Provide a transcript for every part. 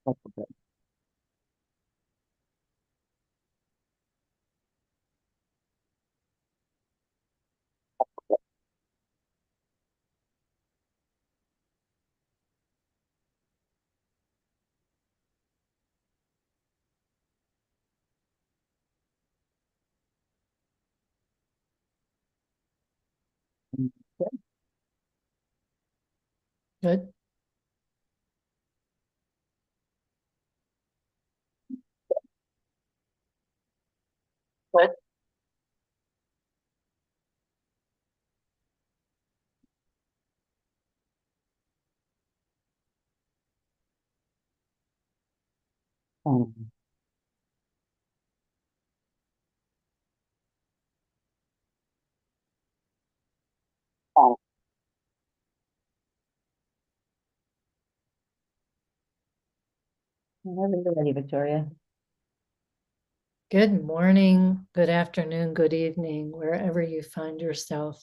Okay. Good. Good. Um, uh, Whenever you're ready, Victoria. Good morning, good afternoon, good evening, wherever you find yourself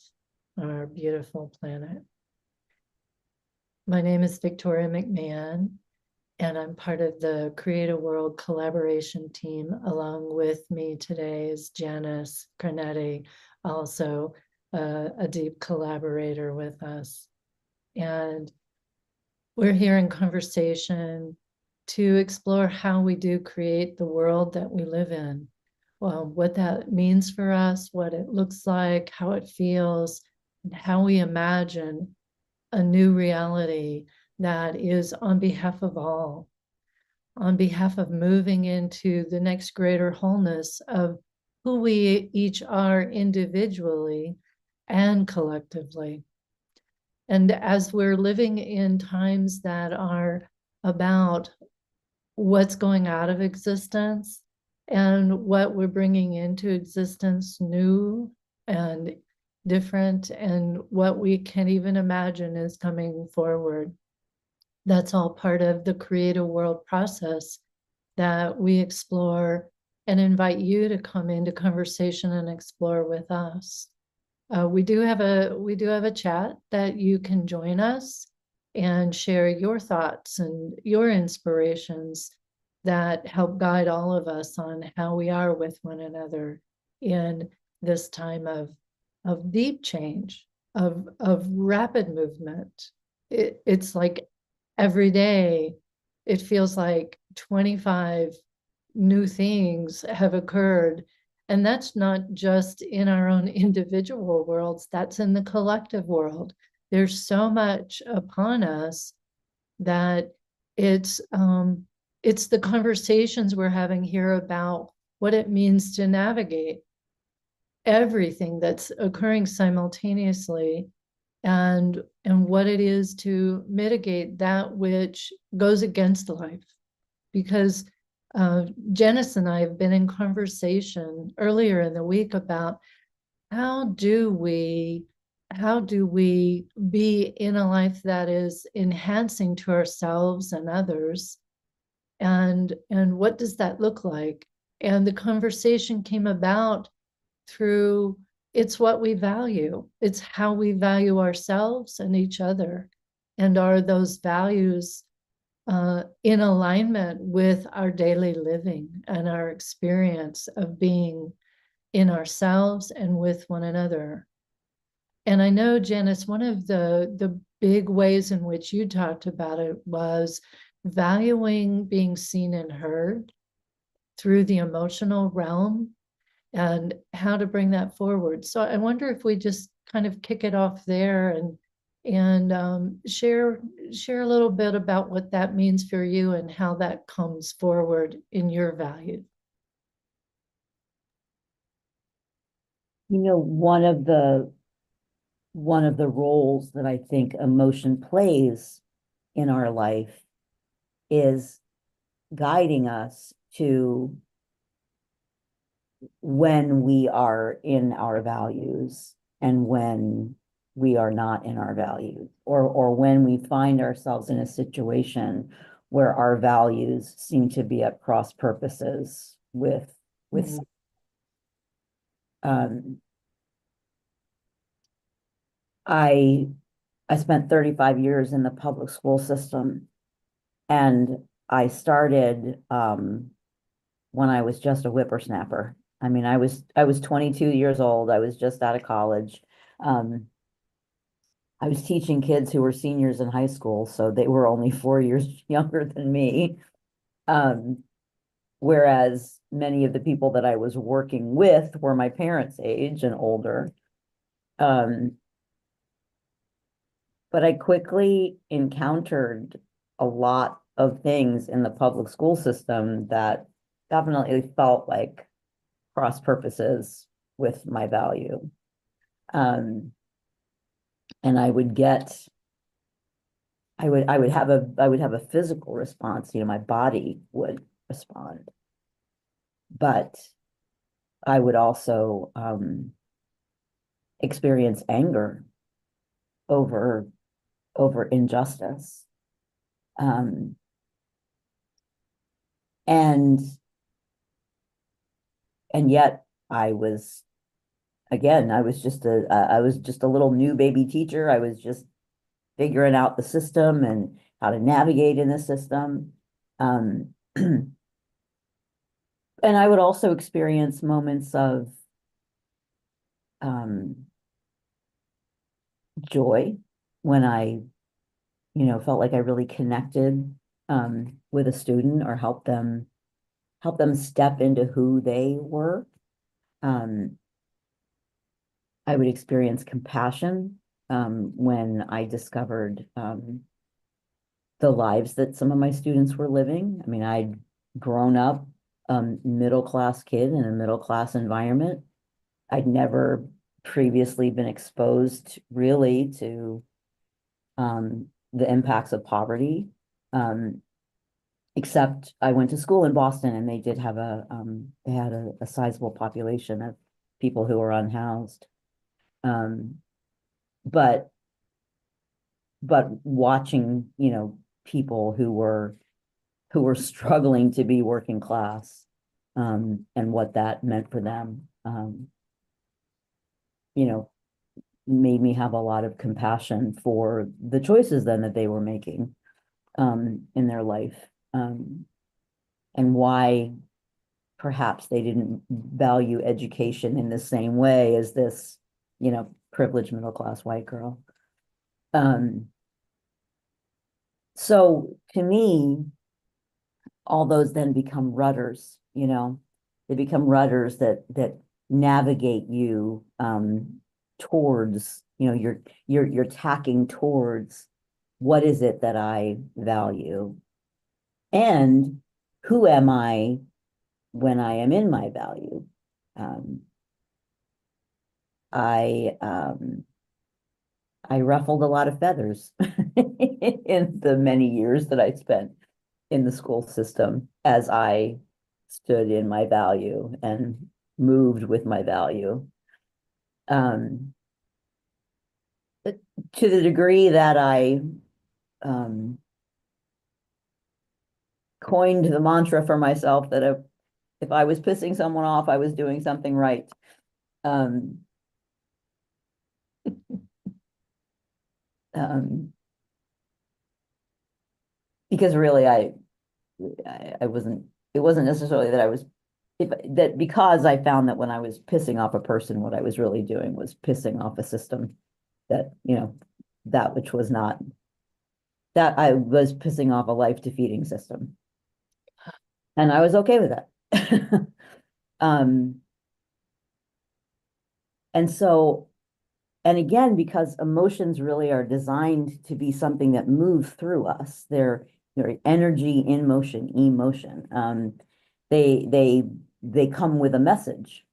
on our beautiful planet. My name is Victoria McMahon, and I'm part of the CreateAWorld collaboration team. Along with me today is Janice Carnetti, also a deep collaborator with us. And we're here in conversation to explore how we do create the world that we live in. Well, what that means for us, what it looks like, how it feels, and how we imagine a new reality that is on behalf of all, on behalf of moving into the next greater wholeness of who we each are individually and collectively. And as we're living in times that are about what's going out of existence and what we're bringing into existence new and different, and what we can't even imagine is coming forward. That's all part of the CreateAWorld process that we explore and invite you to come into conversation and explore with us. We do have a chat that you can join us and share your thoughts and your inspirations that help guide all of us on how we are with one another in this time of deep change, of rapid movement. It's like every day it feels like 25 new things have occurred. And that's not just in our own individual worlds, that's in the collective world. There's so much upon us that it's it's the conversations we're having here about what it means to navigate everything that's occurring simultaneously, and what it is to mitigate that which goes against life. Because Janice and I have been in conversation earlier in the week about how do we how do we be in a life that is enhancing to ourselves and others, and what does that look like? And the conversation came about through, it's what we value, it's how we value ourselves and each other, and are those values in alignment with our daily living and our experience of being in ourselves and with one another. And I know, Janice, one of the big ways in which you talked about it was valuing being seen and heard through the emotional realm, and how to bring that forward. So I wonder if we just kind of kick it off there and share a little bit about what that means for you and how that comes forward in your value. You know, one of the roles that I think emotion plays in our life is guiding us to when we are in our values and when we are not in our values, or when we find ourselves in a situation where our values seem to be at cross purposes with Mhm. um I I spent 35 years in the public school system, and I started when I was just a whippersnapper. I mean, I was 22 years old. I was just out of college. Um, I was teaching kids who were seniors in high school, so they were only 4 years younger than me. Um, whereas many of the people that I was working with were my parents' age and older. Um, but I quickly encountered a lot of things in the public school system that definitely felt like cross purposes with my value. Um, and I would have a physical response, you know, my body would respond, but I would also experience anger over injustice. Um, and yet I was again, I was just a little new baby teacher. I was just figuring out the system and how to navigate in the system. Um, and I would also experience moments of um, joy when I, you know, felt like I really connected with a student or help them step into who they were. Um, I would experience compassion when I discovered the lives that some of my students were living. I mean, I'd grown up middle class kid in a middle class environment. I'd never previously been exposed really to the impacts of poverty. Um, except I went to school in Boston and they did have they had a sizable population of people who were unhoused. Um, but watching, you know, people who were struggling to be working class, and what that meant for them, you know, made me have a lot of compassion for the choices then that they were making, in their life, and why perhaps they didn't value education in the same way as this, you know, privileged middle class white girl. Um, so to me, all those then become rudders, you know, they become rudders that navigate you towards, you know, you're tacking towards what is it that I value and who am I when I am in my value. Um, I I ruffled a lot of feathers in the many years that I spent in the school system as I stood in my value and moved with my value. Um, to the degree that I um, coined the mantra for myself that if I was pissing someone off, I was doing something right. Um, um, because really, I wasn't. It wasn't necessarily that I was that because I found that when I was pissing off a person, what I was really doing was pissing off a system that, you know, that which was not, that I was pissing off a life defeating system. And I was okay with that. um, and so, and again, because emotions really are designed to be something that move through us, they're energy in motion, emotion. They they they come with a message.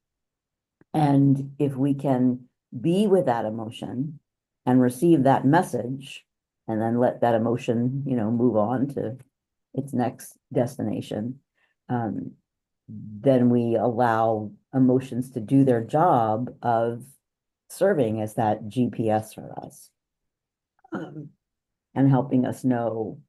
And if we can be with that emotion and receive that message, and then let that emotion, you know, move on to its next destination, um, then we allow emotions to do their job of serving as that GPS for us, um, and helping us know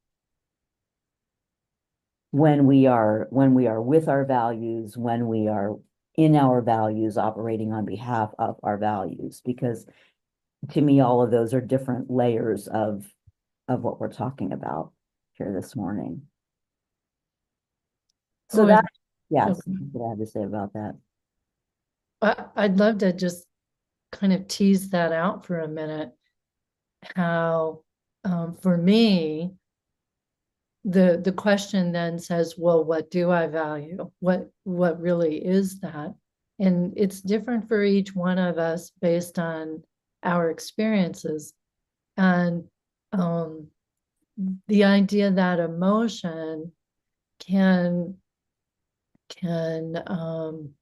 when we are with our values, when we are in our values, operating on behalf of our values, because to me, all of those are different layers of what we're talking about here this morning. So Oh, and that, yes, okay. that's what I have to say about that. I'd love to just kind of tease that out for a minute. How, for me, the question then says, well, what do I value? What really is that? And it's different for each one of us based on our experiences. And the idea that emotion can can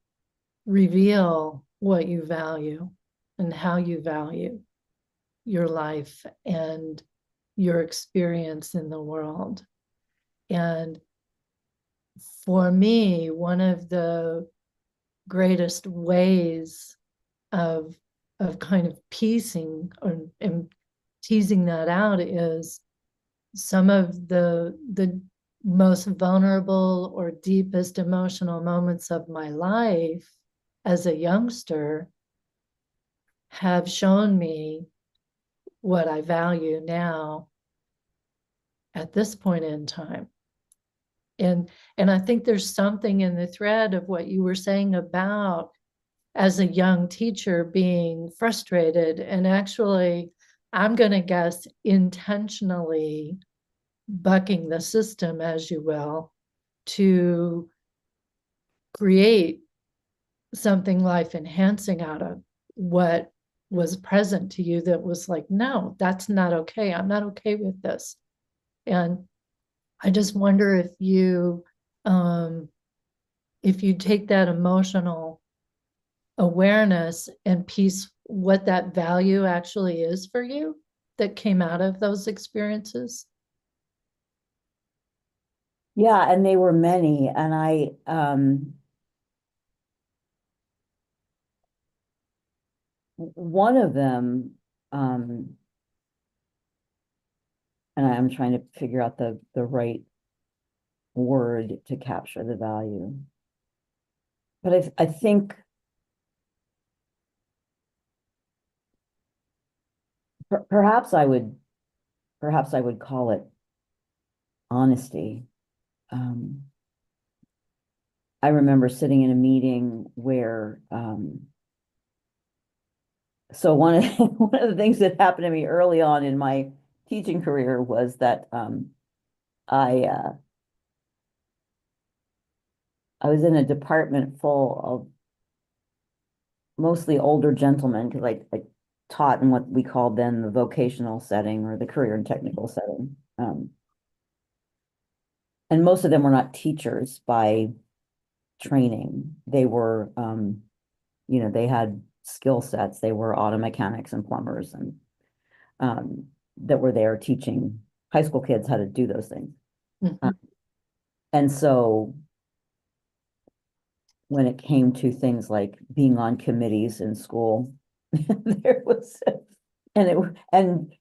reveal what you value and how you value your life and your experience in the world. And for me, one of the greatest ways of kind of piecing and teasing that out is some of the most vulnerable or deepest emotional moments of my life as a youngster have shown me what I value now at this point in time. And I think there's something in the thread of what you were saying about as a young teacher being frustrated and actually, I'm going to guess, intentionally bucking the system, as you will, to create something life enhancing out of what was present to you that was like, no, that's not okay. I'm not okay with this. And I just wonder if you take that emotional awareness and piece what that value actually is for you that came out of those experiences. Yeah, and they were many, and one of them, and I'm trying to figure out the right word to capture the value. But I think perhaps perhaps I would call it honesty. Um, I remember sitting in a meeting where so one of one of the things that happened to me early on in my teaching career was that I I was in a department full of mostly older gentlemen because I taught in what we called then the vocational setting or the career and technical setting. And most of them were not teachers by training. They were, they had skill sets. They were auto mechanics and plumbers and that were there teaching high school kids how to do those things. Mm-hmm. And so when it came to things like being on committees in school, there was and it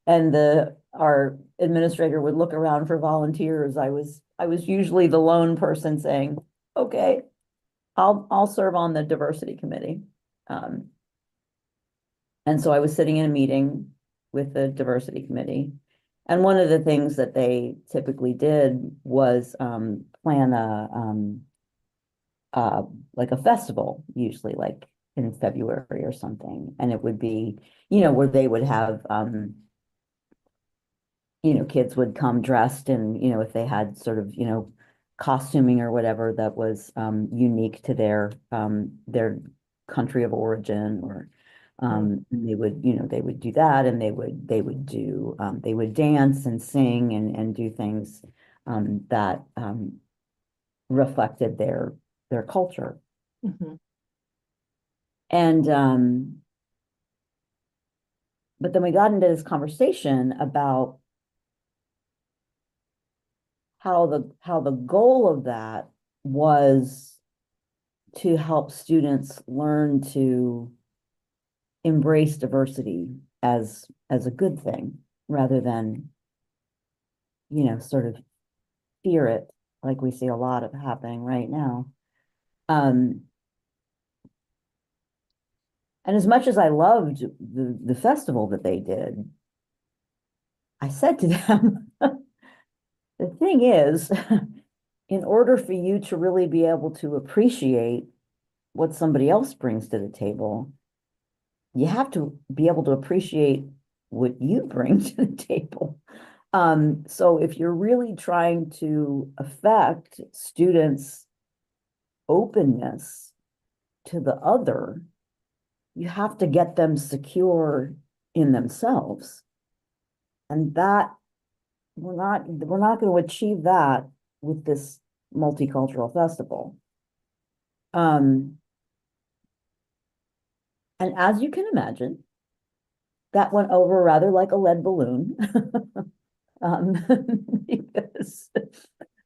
and the our administrator would look around for volunteers. I was usually the lone person saying, okay, I'll serve on the diversity committee. Um, and so I was sitting in a meeting with the diversity committee. And one of the things that they typically did was plan uh, like a festival, usually like in February or something. And it would be, where they would have kids would come dressed and, if they had sort of, costuming or whatever that was unique to their country of origin or they would, they would do that and they would dance and sing and do things that reflected their culture. Mm-hmm. And but then we got into this conversation about how the goal of that was to help students learn to embrace diversity as a good thing rather than, sort of fear it like we see a lot of happening right now. Um, and as much as I loved the festival that they did, I said to them, the thing is, in order for you to really be able to appreciate what somebody else brings to the table, you have to be able to appreciate what you bring to the table. So if you're really trying to affect students' openness to the other, you have to get them secure in themselves. And that we're not going to achieve that with this multicultural festival. And as you can imagine, that went over rather like a lead balloon. Because,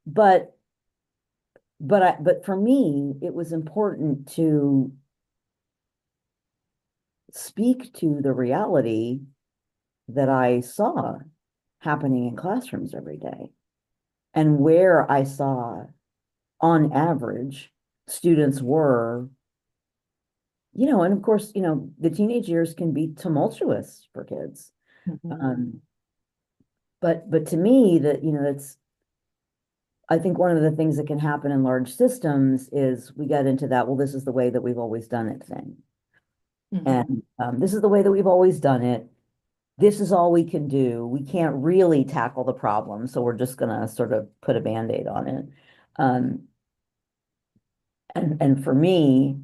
but for me, it was important to speak to the reality that I saw happening in classrooms every day, and where I saw, on average, students were, and of course, the teenage years can be tumultuous for kids. But to me, that's, I think one of the things that can happen in large systems is we get into that, well, this is the way that we've always done it thing. And this is the way that we've always done it. This is all we can do. We can't really tackle the problem, so we're just going to sort of put a Band-Aid on it. And for me,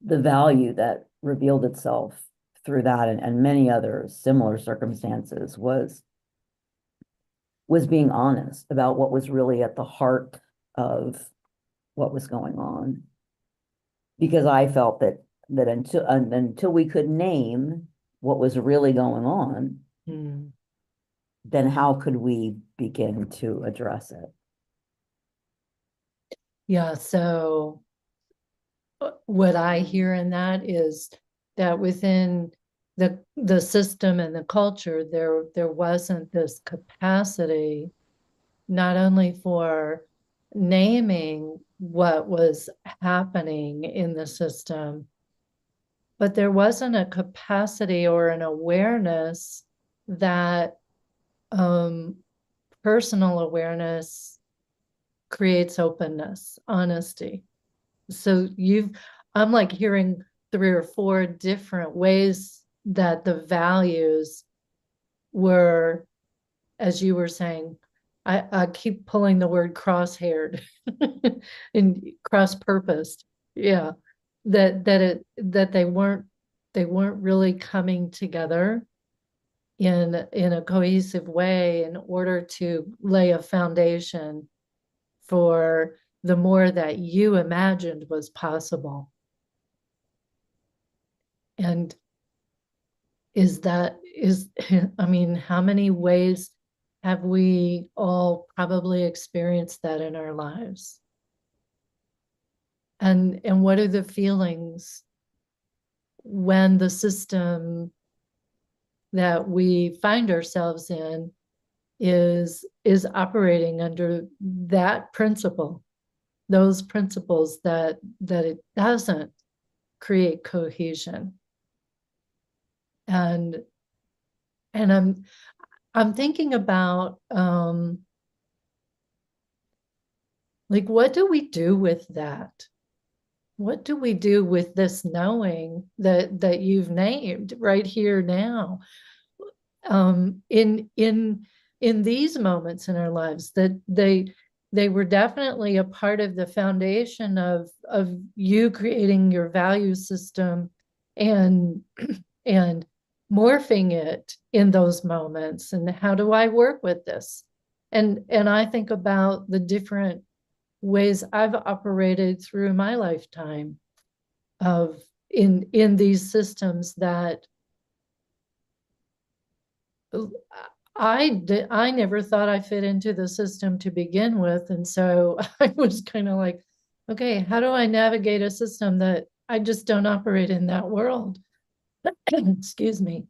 the value that revealed itself through that and many other similar circumstances was being honest about what was really at the heart of what was going on. Because I felt that until we could name what was really going on, then how could we begin to address it? Yeah, so what I hear in that is that within the system and the culture, there wasn't this capacity not only for naming what was happening in the system, but there wasn't a capacity or an awareness that personal awareness creates openness, honesty. So I'm like hearing 3 or 4 different ways that the values were, as you were saying, I keep pulling the word cross-haired and cross-purposed. Yeah. That they weren't really coming together in a cohesive way in order to lay a foundation for the more that you imagined was possible. And I mean, how many ways have we all probably experienced that in our lives? And what are the feelings when the system that we find ourselves in is operating under that principle, those principles that it doesn't create cohesion? And I'm thinking about like, what do we do with that? What do we do with this knowing that you've named right here now? In these moments in our lives, that they were definitely a part of the foundation of you creating your value system and morphing it in those moments. And how do I work with this? And I think about the different ways I've operated through my lifetime of in these systems that I never thought I fit into the system to begin with. And so I was kind of like, okay, how do I navigate a system that I just don't operate in that world? Excuse me.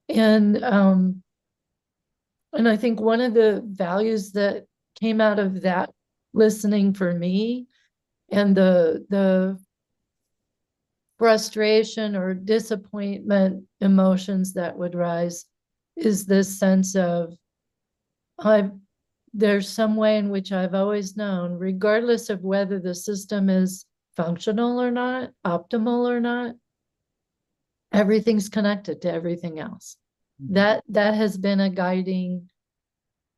And I think one of the values that came out of that listening for me, and the frustration or disappointment emotions that would rise, is this sense of there's some way in which I've always known, regardless of whether the system is functional or not, optimal or not, everything's connected to everything else. That has been a guiding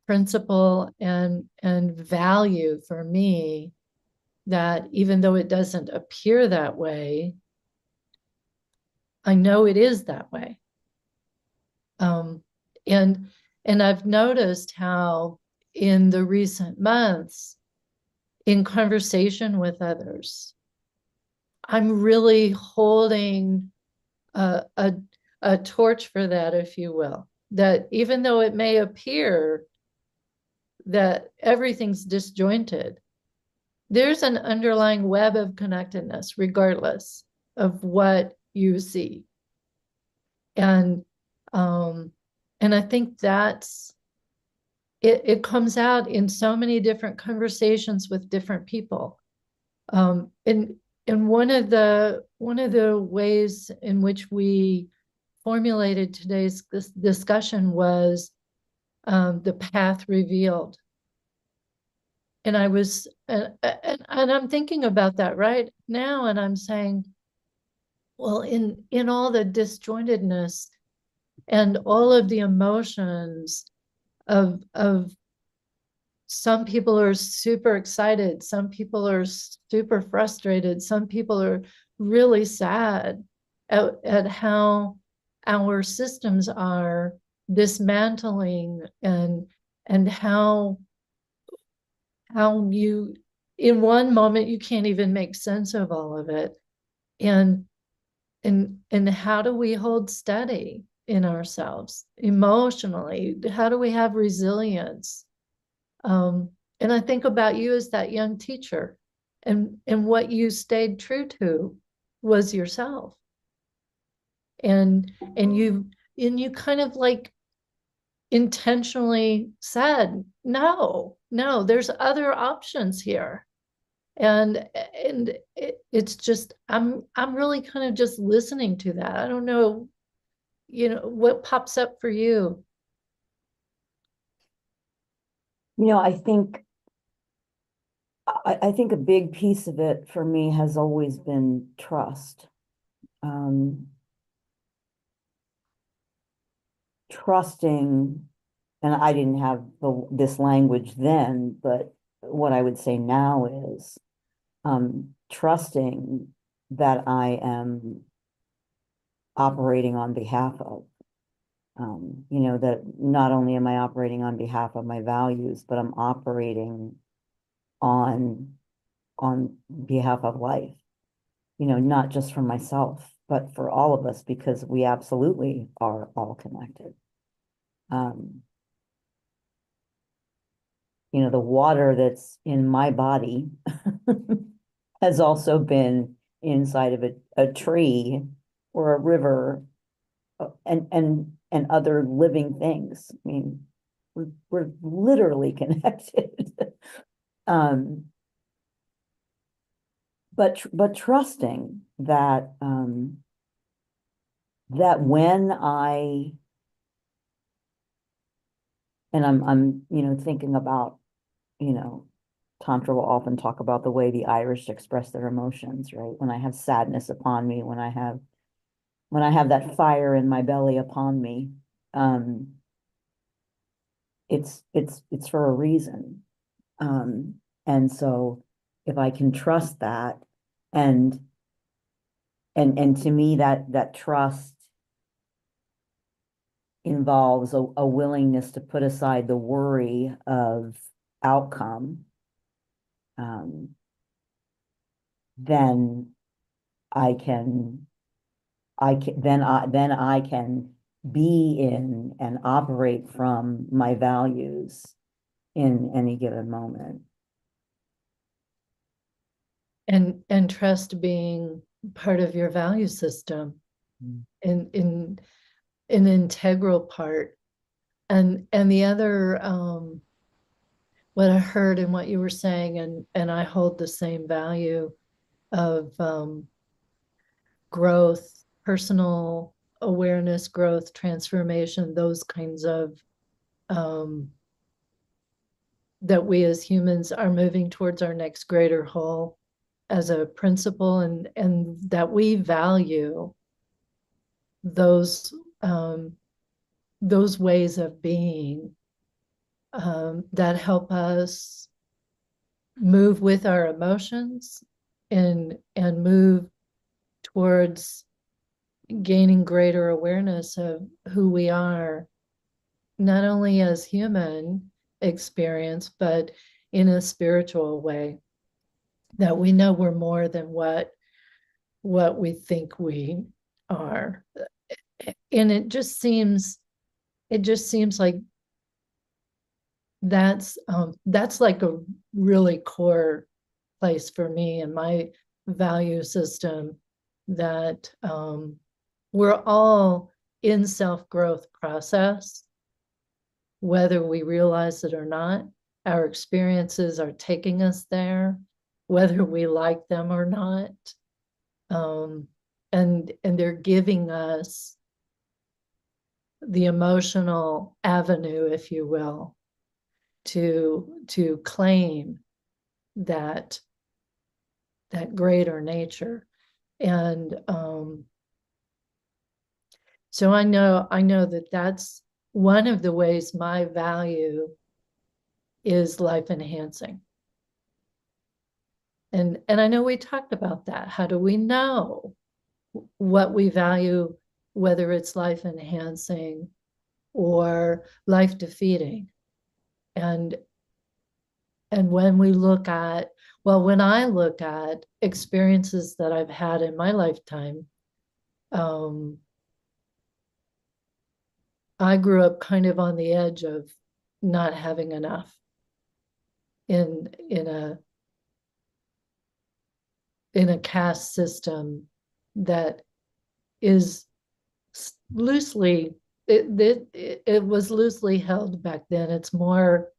principle and value for me, that even though it doesn't appear that way, I know it is that way. Um, and I've noticed how in the recent months, in conversation with others, I'm really holding a torch for that, if you will. That even though it may appear that everything's disjointed, there's an underlying web of connectedness, regardless of what you see. And I think that's it comes out in so many different conversations with different people. And one of the ways in which we formulated today's discussion was the path revealed. And I was, and I'm thinking about that right now, and I'm saying, well, in all the disjointedness and all of the emotions of some people are super excited, some people are super frustrated, some people are really sad at how our systems are dismantling, and how you, in one moment, you can't even make sense of all of it. And how do we hold steady in ourselves emotionally? How do we have resilience? And I think about you as that young teacher, and what you stayed true to was yourself. And you kind of like intentionally said, no, there's other options here. And it's just, I'm really kind of just listening to that. I don't know, what pops up for you. I think a big piece of it for me has always been trust. Um, Trusting, and I didn't have this language then, but what I would say now is trusting that I am operating on behalf of. That not only am I operating on behalf of my values, but I'm operating on behalf of life, not just for myself, but for all of us, because we absolutely are all connected. The water that's in my body has also been inside of a tree or a river, and other living things. I mean, we're literally connected. um, but trusting that that when I'm thinking about, Tantra will often talk about the way the Irish express their emotions, right? When I have sadness upon me, when I have that fire in my belly upon me, um, it's for a reason. And so if I can trust that, and to me that trust involves a willingness to put aside the worry of outcome, then I can then I can be in and operate from my values in any given moment. And trust being part of your value system, in an integral part. And the other, what I heard in what you were saying, and I hold the same value of growth, personal awareness, growth, transformation, those kinds of that we as humans are moving towards our next greater whole as a principle, and that we value those ways of being that help us move with our emotions and move towards gaining greater awareness of who we are, not only as human experience, but in a spiritual way, that we know we're more than what we think we are. And it just seems like that's like a really core place for me in my value system, that we're all in self-growth process, whether we realize it or not. Our experiences are taking us there, whether we like them or not. And they're giving us the emotional avenue, if you will, to claim that greater nature. And so I know that that's one of the ways my value is life enhancing. And I know we talked about that. How do we know what we value, whether it's life enhancing or life defeating? And when we look at, well, when I look at experiences that I've had in my lifetime, I grew up kind of on the edge of not having enough in a caste system that is loosely, it was loosely held back then. It's more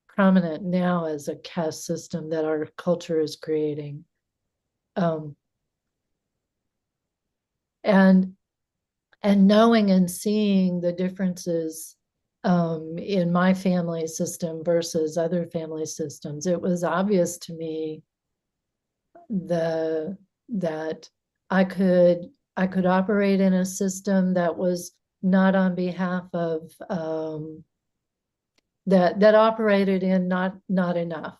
prominent now as a caste system that our culture is creating. And knowing and seeing the differences in my family system versus other family systems, it was obvious to me that I could operate in a system that was not on behalf of that operated in not enough,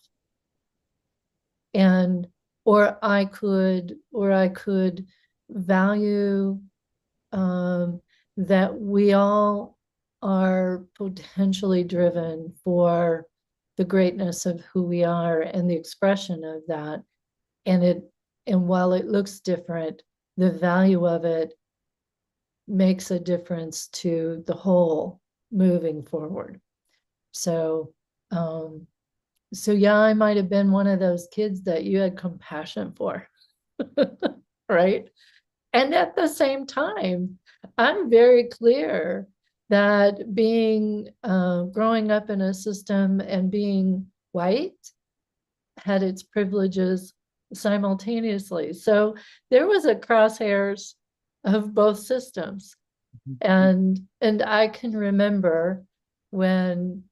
and or I could value that we all are potentially driven for the greatness of who we are and the expression of that. And while it looks different, the value of it makes a difference to the whole moving forward. So yeah, I might have been one of those kids that you had compassion for, right? And at the same time, I'm very clear that growing up in a system and being white had its privileges simultaneously. So there was a crosshairs of both systems. And I can remember when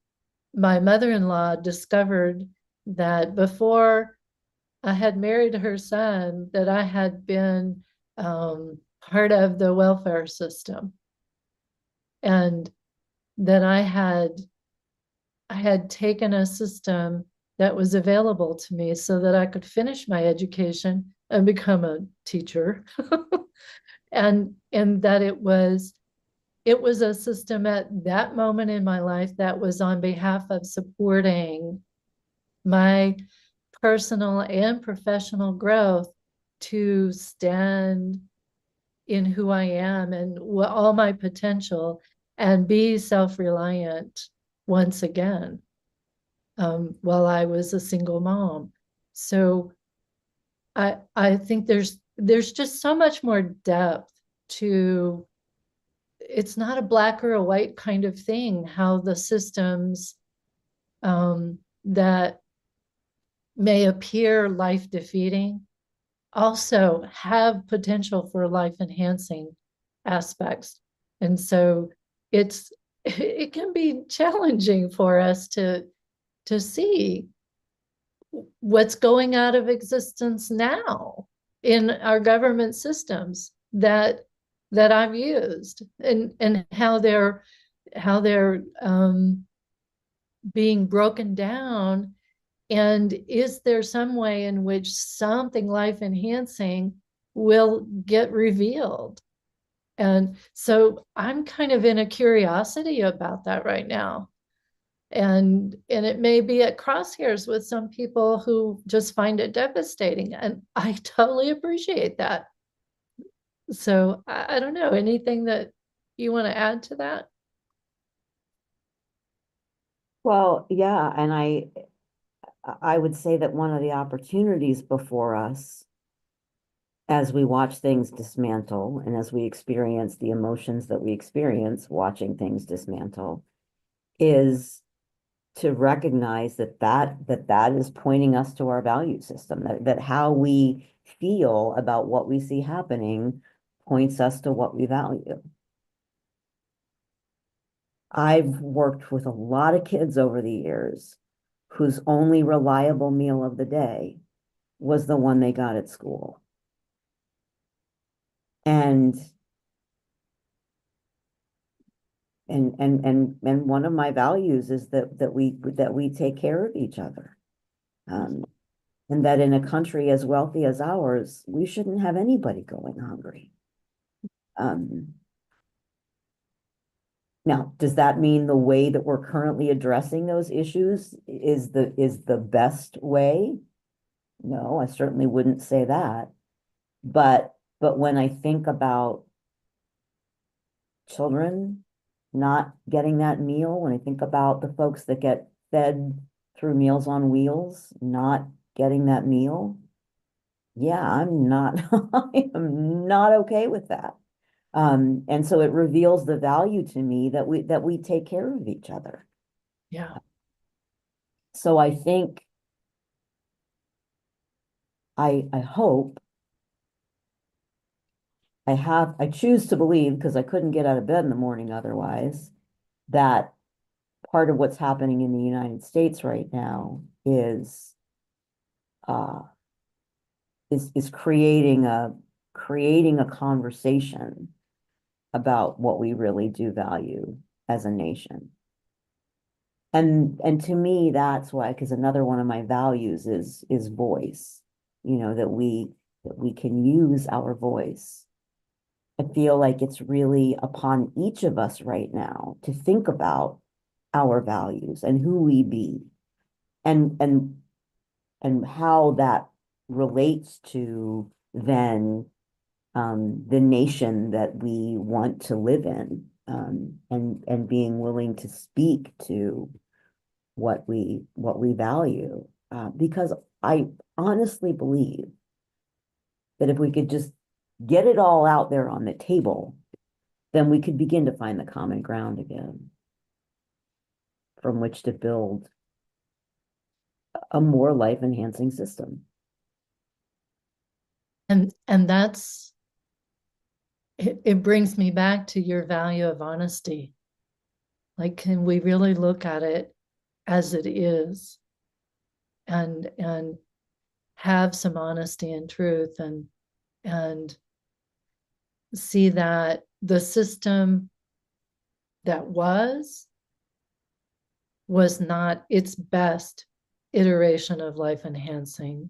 my mother-in-law discovered that before I had married her son, that I had been part of the welfare system, and that I had taken a system that was available to me so that I could finish my education and become a teacher. and that it was a system at that moment in my life that was on behalf of supporting my personal and professional growth to stand in who I am and all my potential and be self-reliant once again, while I was a single mom. So I think there's just so much more depth to, it's not a black or a white kind of thing, how the systems that may appear life defeating also have potential for life enhancing aspects. And so it can be challenging for us to to see what's going out of existence now in our government systems that I've used, and how they're being broken down. And is there some way in which something life enhancing will get revealed? And so I'm kind of in a curiosity about that right now. And it may be at crosshairs with some people who just find it devastating. And I totally appreciate that. So I don't know, anything that you want to add to that? Well, yeah, and I would say that one of the opportunities before us as we watch things dismantle and as we experience the emotions that we experience watching things dismantle is to recognize that is pointing us to our value system, that how we feel about what we see happening points us to what we value. I've worked with a lot of kids over the years whose only reliable meal of the day was the one they got at school. And one of my values is that we take care of each other. And that in a country as wealthy as ours, we shouldn't have anybody going hungry. Now, does that mean the way that we're currently addressing those issues is the best way? No, I certainly wouldn't say that. But when I think about children not getting that meal, when I think about the folks that get fed through Meals on Wheels not getting that meal, yeah, I'm not I am not okay with that. And so it reveals the value to me that we take care of each other. Yeah. So I think I hope I choose to believe, because I couldn't get out of bed in the morning otherwise, that part of what's happening in the United States right now uh is creating a conversation about what we really do value as a nation. And to me, that's why, because another one of my values is voice, that we can use our voice. I feel like it's really upon each of us right now to think about our values and who we be and how that relates to then the nation that we want to live in, and being willing to speak to what we value, because I honestly believe that if we could just get it all out there on the table, then we could begin to find the common ground again from which to build a more life enhancing system. And that's it brings me back to your value of honesty. Like, can we really look at it as it is, and have some honesty and truth, and see that the system that was not its best iteration of life enhancing.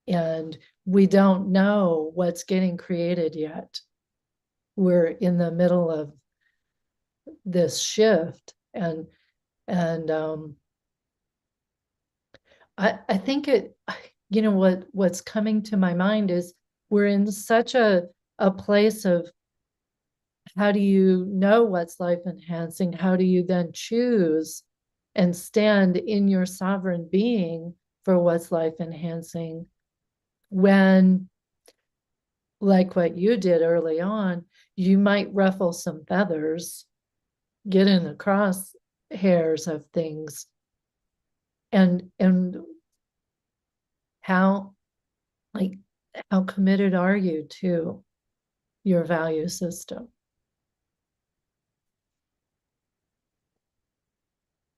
And we don't know what's getting created yet. We're in the middle of this shift, and I think what's coming to my mind is we're in such a place of, how do you know what's life enhancing? How do you then choose and stand in your sovereign being for what's life enhancing, when, like what you did early on, you might ruffle some feathers, get in the crosshairs of things, and how, like, how committed are you to your value system?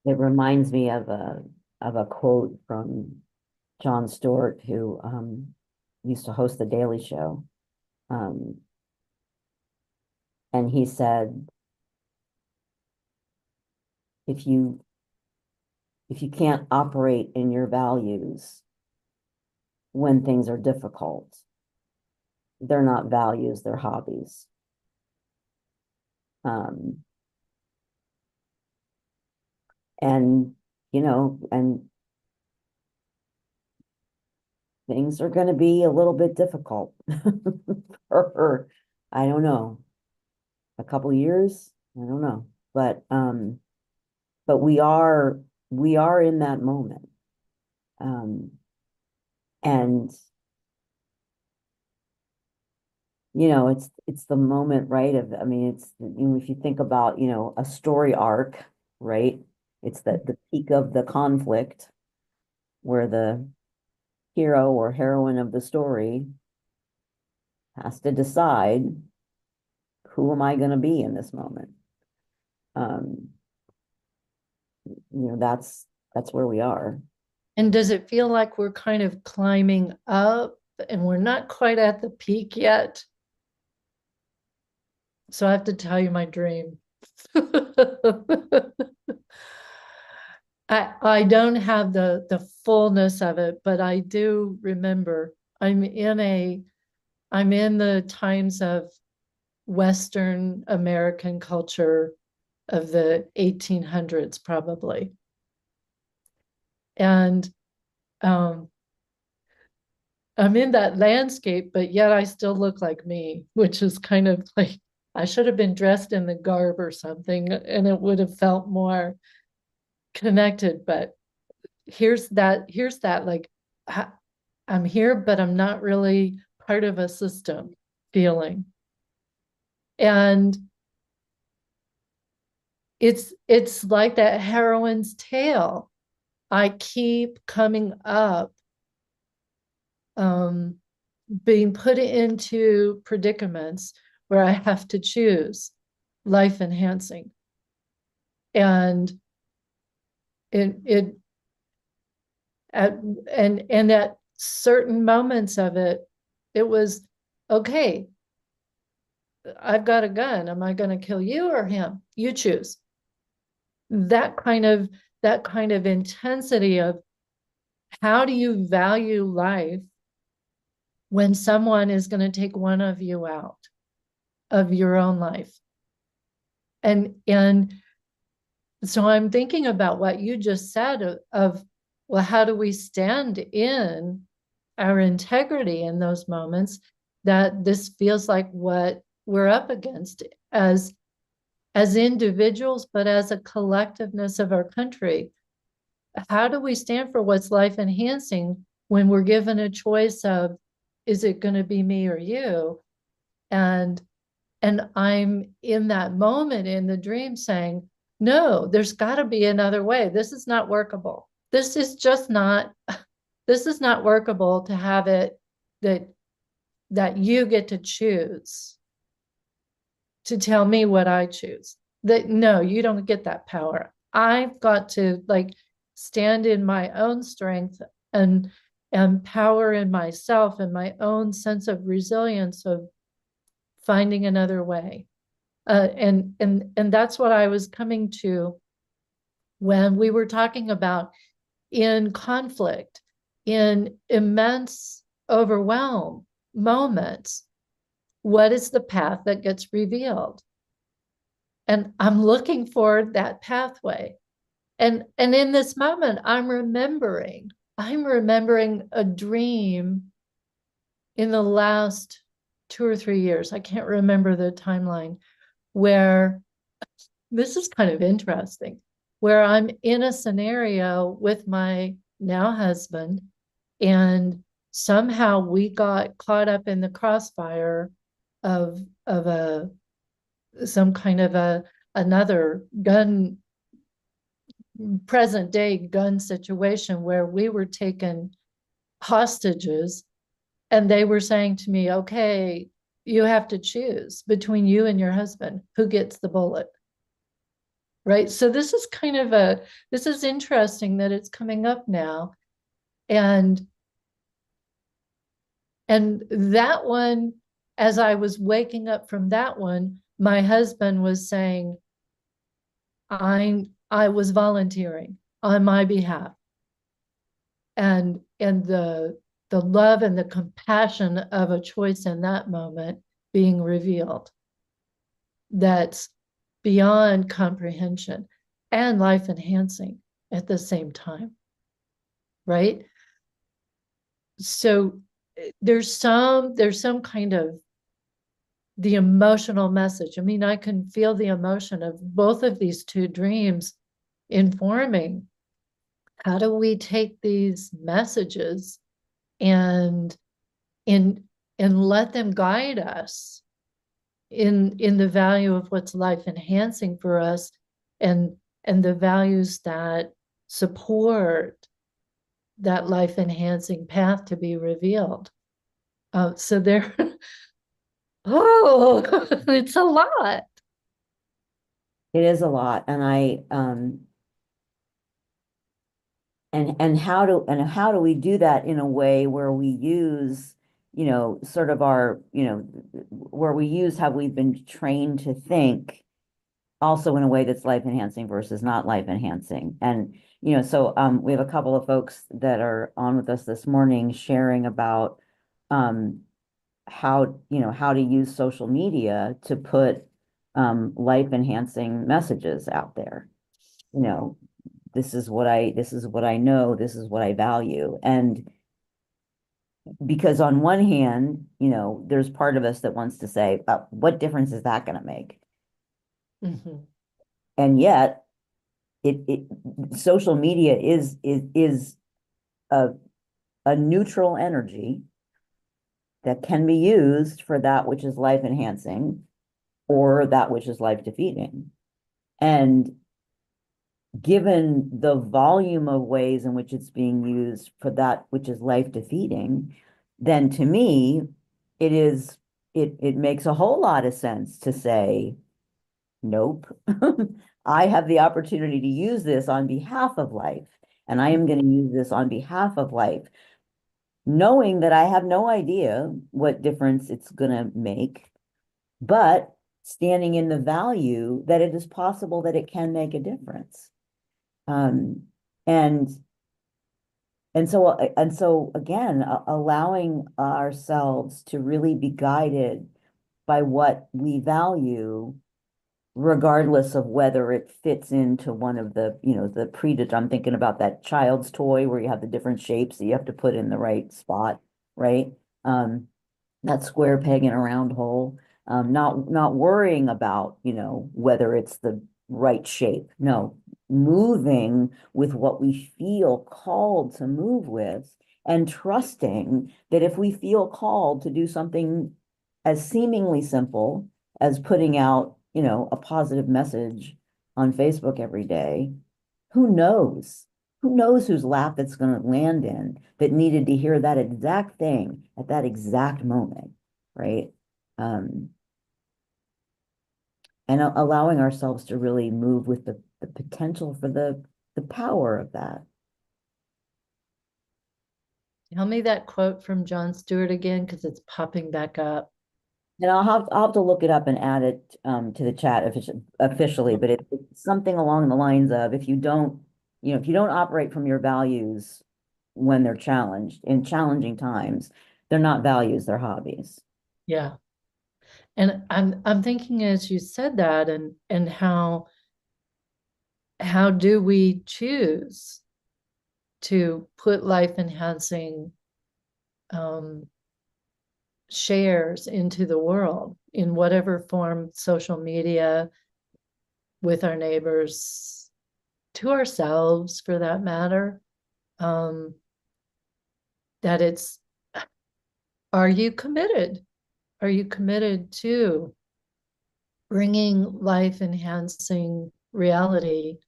It reminds me of a quote from Jon Stewart, who used to host the Daily Show. Um, and he said, if you can't operate in your values when things are difficult, they're not values, they're hobbies. Um, and and things are going to be a little bit difficult for, I don't know, a couple years. I don't know, but we are in that moment, and it's the moment, right? I mean, if you think about a story arc, right? It's the peak of the conflict where the hero or heroine of the story has to decide, who am I going to be in this moment? Um, that's where we are. And does it feel like we're kind of climbing up and we're not quite at the peak yet? So I have to tell you my dream. I don't have the fullness of it, but I do remember I'm in the times of Western American culture of the 1800s, probably. And um, I'm in that landscape, but yet I still look like me, which is kind of like I should have been dressed in the garb or something, and it would have felt more connected. But here's that like I'm here, but I'm not really part of a system feeling. And it's like that heroine's tale. I keep coming up, um, being put into predicaments where I have to choose life enhancing. And it at and at certain moments of it, it was okay. I've got a gun. Am I going to kill you or him? You choose. That kind of intensity of how do you value life when someone is going to take one of you out of your own life? And so I'm thinking about what you just said of well, how do we stand in our integrity in those moments that this feels like what we're up against as individuals, but as a collectiveness of our country? How do we stand for what's life enhancing when we're given a choice of, is it going to be me or you? And I'm in that moment in the dream saying, no, there's got to be another way. This is not workable. This is just not, this is not workable to have it that you get to choose to tell me what I choose. That no, you don't get that power. I've got to like stand in my own strength and power in myself and my own sense of resilience of finding another way. And that's what I was coming to when we were talking about in conflict, in immense overwhelm moments, what is the path that gets revealed? And I'm looking for that pathway. And in this moment, I'm remembering a dream in the last 2 or 3 years. I can't remember the timeline, where this is kind of interesting, where I'm in a scenario with my now husband, and somehow we got caught up in the crossfire of a some kind of another gun, present day gun situation where we were taken hostages, and they were saying to me, okay, you have to choose between you and your husband who gets the bullet. right? So this is kind of this is interesting that it's coming up now. And that one, as I was waking up from that one, my husband was saying, I was volunteering on my behalf. And the love and the compassion of a choice in that moment being revealed, that's beyond comprehension and life enhancing at the same time, right? So there's some kind of the emotional message. I mean, I can feel the emotion of both of these two dreams informing how do we take these messages and in and let them guide us in the value of what's life enhancing for us, and the values that support that life enhancing path to be revealed. So there, oh, it's a lot. It is a lot. And and how do we do that in a way where we use, sort of our, where we use how we've been trained to think, also in a way that's life enhancing versus not life enhancing. And, so we have a couple of folks that are on with us this morning sharing about um how to use social media to put life enhancing messages out there. You know, this is what I know, this is what I value. And because on one hand, there's part of us that wants to say, what difference is that going to make? Mhm. And yet it social media is a neutral energy that can be used for that which is life enhancing or that which is life defeating. And given the volume of ways in which it's being used for that which is life defeating, then to me, it makes a whole lot of sense to say, nope, I have the opportunity to use this on behalf of life, and I am going to use this on behalf of life, knowing that I have no idea what difference it's going to make, but standing in the value that it is possible that it can make a difference. Um, and and so again, allowing ourselves to really be guided by what we value, regardless of whether it fits into one of the, the I'm thinking about that child's toy where you have the different shapes that you have to put in the right spot, right? That square peg in a round hole, not worrying about, whether it's the right shape. No, moving with what we feel called to move with, and trusting that if we feel called to do something as seemingly simple as putting out, a positive message on Facebook every day, who knows? Who knows whose lap it's going to land in that needed to hear that exact thing at that exact moment, right? Um, and allowing ourselves to really move with the potential for the power of that. Tell me that quote from John Stewart again, because it's popping back up. And I'll have to look it up and add it to the chat officially, but it's something along the lines of, if you don't operate from your values when they're challenged in challenging times, they're not values, they're hobbies. Yeah. And I'm thinking as you said that, and how do we choose to put life enhancing um, shares into the world in whatever form, social media, with our neighbors, to ourselves for that matter. um, that it's, are you committed? Are you committed to bringing life enhancing reality,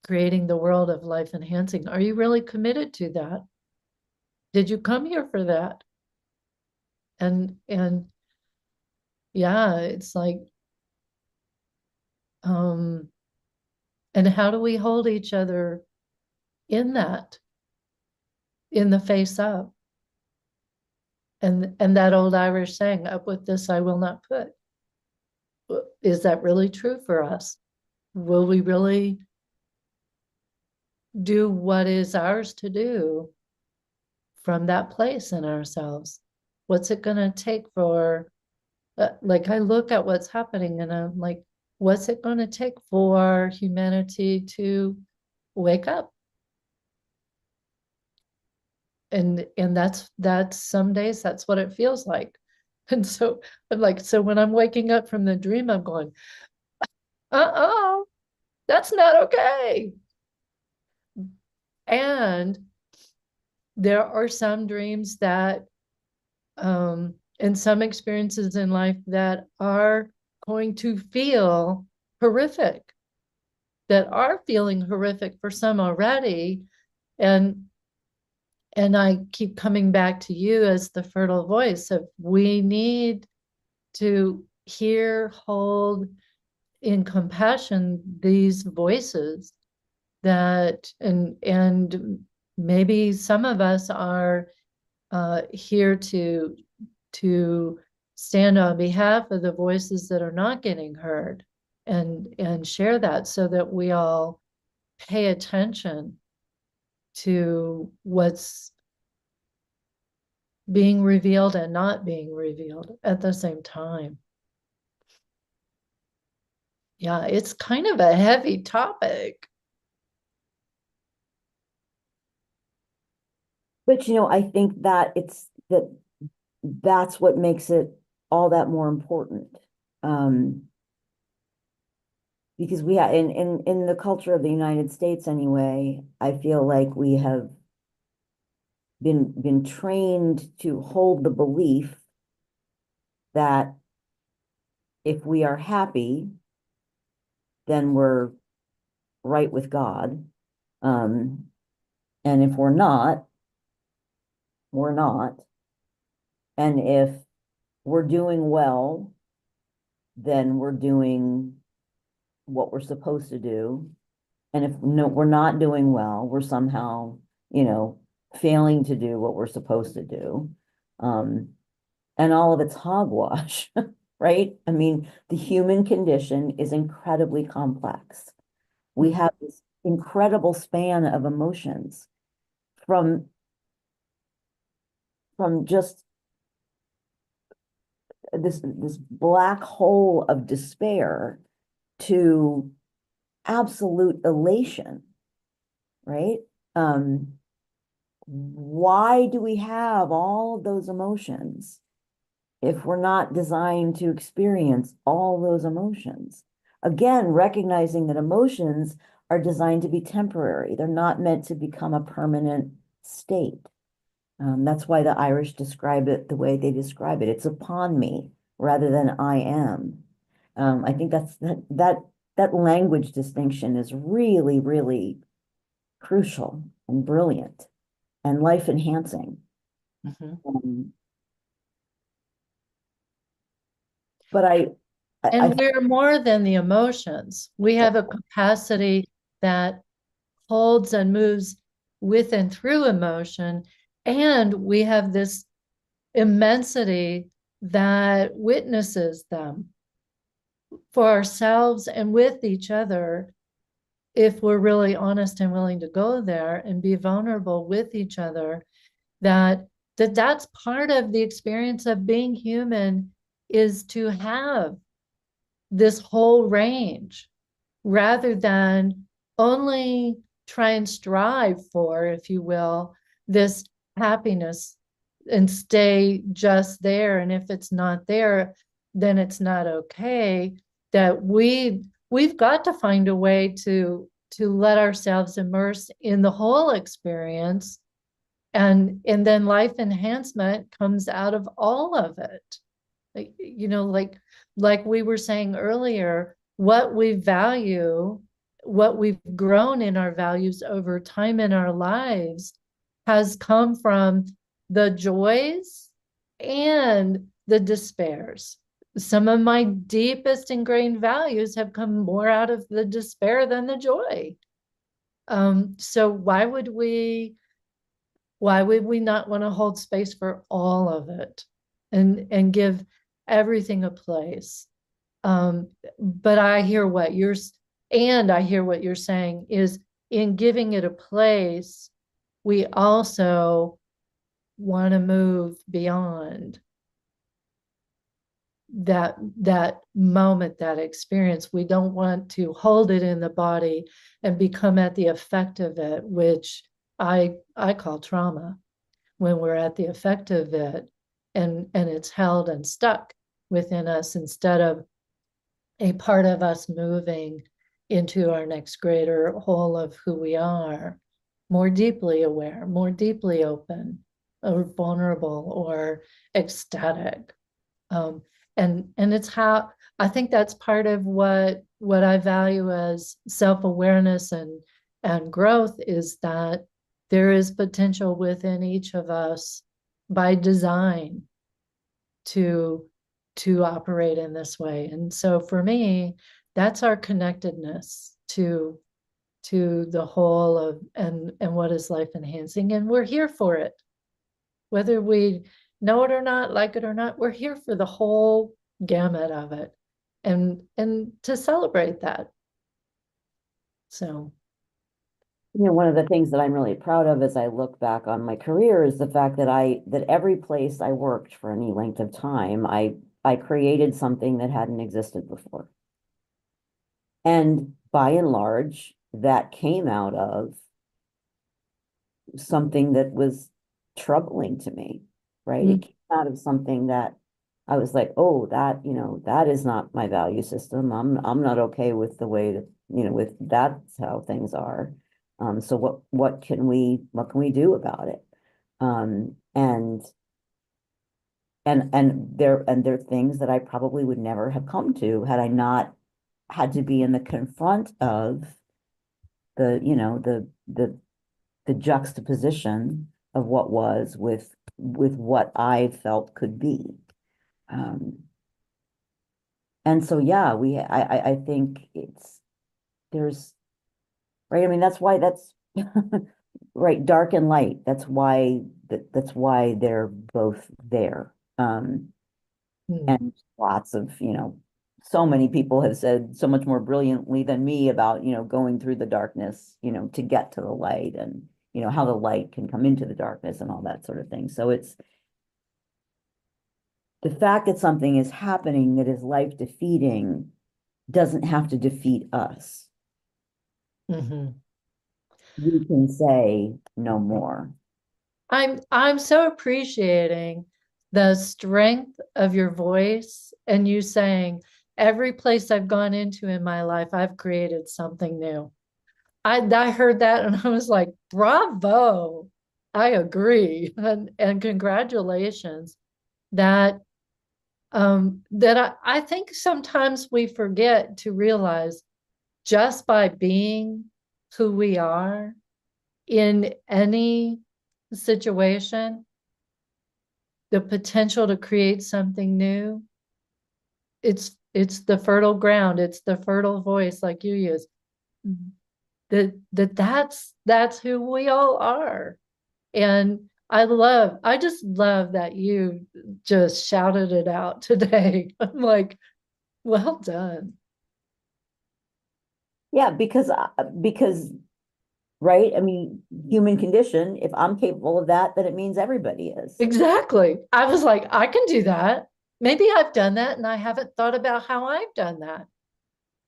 creating the world of life enhancing? Are you really committed to that? Did you come here for that? And yeah, it's like, um And how do we hold each other in that, in the face up? And that old Irish saying, up with this I will not put. Is that really true for us? Will we really do what is ours to do from that place in ourselves? What's it going to take for, like, I look at what's happening and I'm like, what's it going to take for humanity to wake up? And that's some days that's what it feels like. And so I'm like, so when I'm waking up from the dream, I'm going, that's not okay. And there are some dreams that and some experiences in life that are going to feel horrific, that are feeling horrific for some already. And I keep coming back to you as the fertile voice of, we need to hear, hold in compassion these voices that, and maybe some of us are here to stand on behalf of the voices that are not getting heard, and share that, so that we all pay attention to what's being revealed and not being revealed at the same time. Yeah, it's kind of a heavy topic. But I think that that's what makes it all that more important. Because we have in the culture of the United States anyway, I feel like we have been trained to hold the belief that if we are happy, then we're right with God. And if we're not, we're not. And if we're doing well, then we're doing what we're supposed to do. And if no, we're not doing well, we're somehow, failing to do what we're supposed to do. And all of it's hogwash, right? I mean, the human condition is incredibly complex. We have this incredible span of emotions from just this black hole of despair to absolute elation, right? Why do we have all of those emotions if we're not designed to experience all those emotions? Again, recognizing that emotions are designed to be temporary. They're not meant to become a permanent state. That's why the Irish describe it the way they describe it. It's upon me rather than I am. I think that language distinction is really, really crucial and brilliant and life enhancing. But And we're more than the emotions. We have a capacity that holds and moves with and through emotion. And we have this immensity that witnesses them for ourselves and with each other, if we're really honest and willing to go there and be vulnerable with each other, that's part of the experience of being human, is to have this whole range rather than only try and strive for, if you will, this happiness and stay just there. And if it's not there, then it's not okay. That we've got to find a way to let ourselves immerse in the whole experience, and then life enhancement comes out of all of it. Like we were saying earlier, what we value, what we've grown in our values over time in our lives, has come from the joys and the despairs. some of my deepest ingrained values have come more out of the despair than the joy. So why would we not want to hold space for all of it and give everything a place? But I hear what you're saying is, in giving it a place, we also want to move beyond that moment, that experience. We don't want to hold it in the body and become at the effect of it, which I call trauma, when we're at the effect of it and it's held and stuck within us, instead of a part of us moving into our next greater whole of who we are, more deeply aware, more deeply open, or vulnerable, or ecstatic. Um, and it's how I think that's part of what I value as self-awareness and growth, is that there is potential within each of us by design to operate in this way. And so for me, that's our connectedness to the whole of and what is life enhancing. And we're here for it. Whether we know it or not, like it or not, we're here for the whole gamut of it, and to celebrate that. So, One of the things that I'm really proud of as I look back on my career is the fact that that every place I worked for any length of time, I created something that hadn't existed before. And by and large, that came out of something that was troubling to me, right? It came out of something that I was like, oh, that is not my value system. I'm not okay with the way that, with that's how things are. So what can we do about it? And there are things that I probably would never have come to had I not had to be in the confront of the, the juxtaposition of what was with what I felt could be. And so, yeah, I think there's, right. I mean, that's why right. Dark and light. That's why they're both there. And lots of, so many people have said so much more brilliantly than me about, going through the darkness, to get to the light, and, how the light can come into the darkness and all that sort of thing. So it's the fact that something is happening that is life defeating doesn't have to defeat us. mm-hmm. We can say no more. I'm so appreciating the strength of your voice, and you saying, every place I've gone into in my life, I've created something new. I heard that and I was like, bravo. I agree. And congratulations. That I think sometimes we forget to realize, just by being who we are in any situation, the potential to create something new, it's the fertile ground, it's the fertile voice, like you use, that's who we all are. And I just love that you just shouted it out today. I'm like, well done. Yeah, because right, I mean, human condition, if I'm capable of that, then it means everybody is. Exactly. I was like, I can do that. Maybe I've done that and I haven't thought about how I've done that.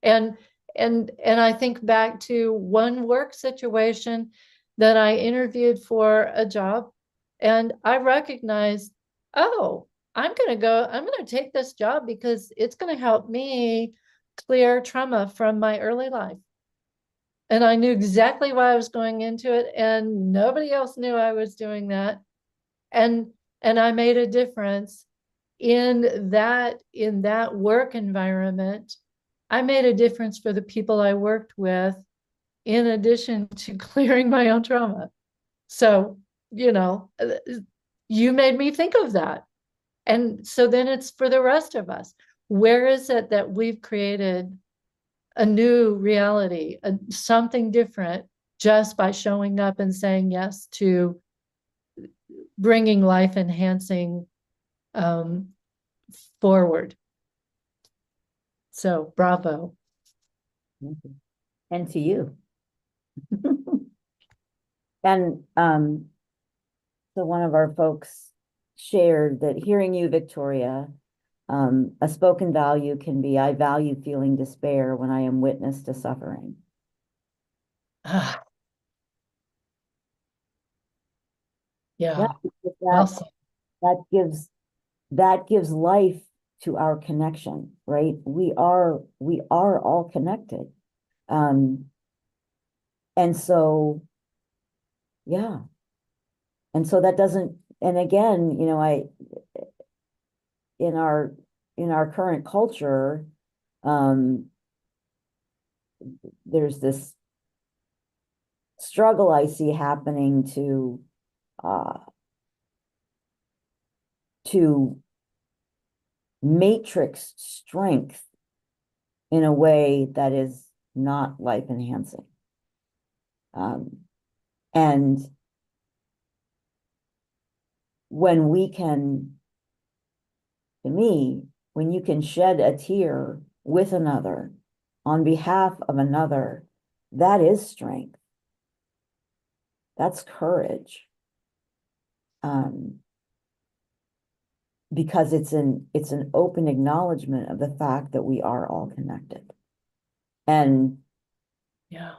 And and I think back to one work situation that I interviewed for a job, and I recognized, oh, I'm going to take this job because it's going to help me clear trauma from my early life. And I knew exactly why I was going into it, and nobody else knew I was doing that. And I made a difference in that work environment. I made a difference for the people I worked with, in addition to clearing my own trauma. So, you made me think of that. And so then it's for the rest of us. Where is it that we've created a new reality, something different, just by showing up and saying yes to bringing life enhancing forward? So bravo. And to you. And so one of our folks shared that hearing you, Victoria, a spoken value can be, I value feeling despair when I am witness to suffering. Ah, Yeah, yeah, because well said. that gives life to our connection, right? We are all connected. And so, yeah. And so that doesn't, and again, you know, in our current culture, um, there's this struggle I see happening uh, to matrix strength in a way that is not life enhancing. And when we can, to me, when you can shed a tear with another on behalf of another, that is strength. That's courage. Because it's an open acknowledgement of the fact that we are all connected. And Yeah.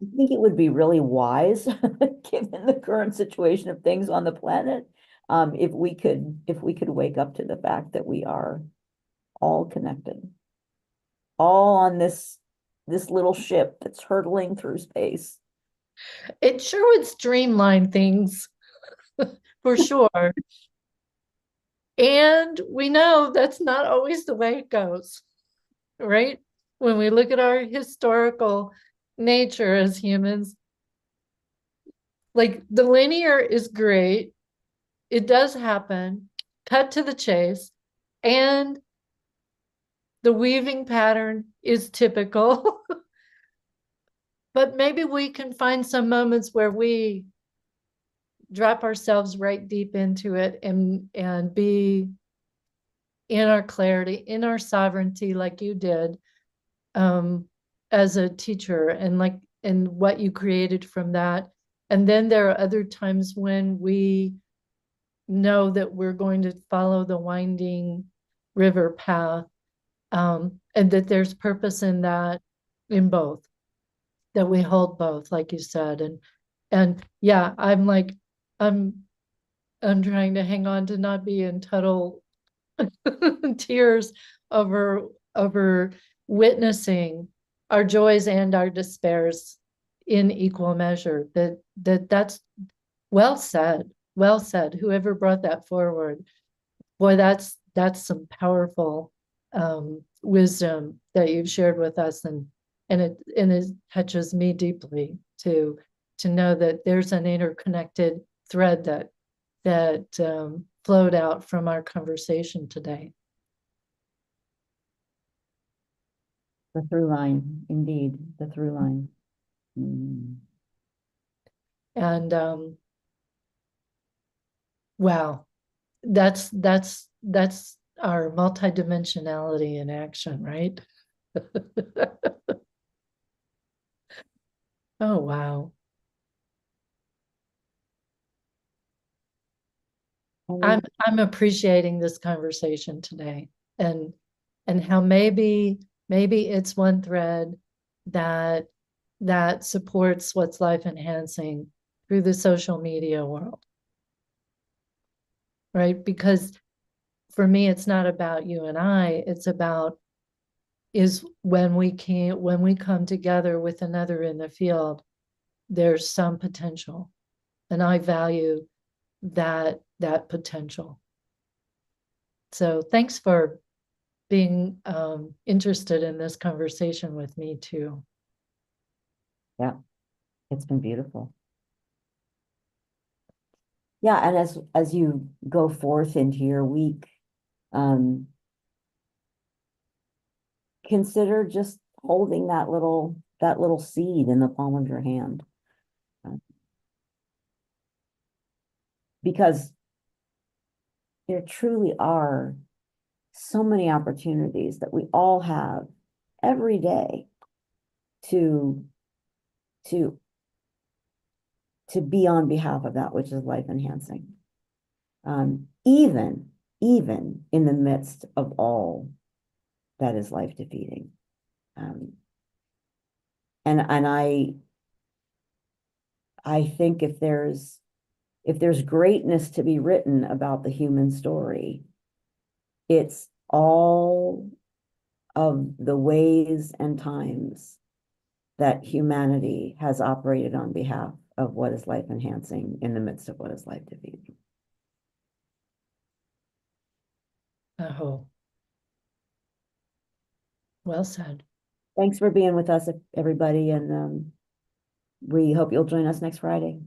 I think it would be really wise, given the current situation of things on the planet, if we could wake up to the fact that we are all connected, all on this little ship that's hurtling through space. It sure would streamline things for sure. And we know that's not always the way it goes, right? When we look at our historical nature as humans, like the linear is great. It does happen, cut to the chase, and the weaving pattern is typical. But maybe we can find some moments where we drop ourselves right deep into it and be in our clarity, in our sovereignty, like you did, as a teacher, and what you created from that. And then there are other times when we know that we're going to follow the winding river path, and that there's purpose in that, in both, that we hold both, like you said. And yeah, I'm I'm trying to hang on to not be in total tears over witnessing our joys and our despairs in equal measure. That's well said. Well said. Whoever brought that forward, boy, that's some powerful wisdom that you've shared with us, and it touches me deeply to know that there's an interconnected thread that flowed out from our conversation today. The through line, indeed, the through line. Mm. And wow, that's our multidimensionality in action, right? Oh wow. I'm appreciating this conversation today, and how maybe it's one thread that that supports what's life enhancing through the social media world, right? Because for me, it's not about you and I, it's about is when we come together with another in the field, there's some potential. And I value that potential. So thanks for being interested in this conversation with me too. Yeah, it's been beautiful. Yeah, and as you go forth into your week, um, consider just holding that little seed in the palm of your hand. Because there truly are so many opportunities that we all have every day to to be on behalf of that which is life enhancing. Even in the midst of all that is life defeating. And I think if there's greatness to be written about the human story, it's all of the ways and times that humanity has operated on behalf of what is life enhancing in the midst of what is life defeating. Oh, well said. Thanks for being with us, everybody, and we hope you'll join us next Friday.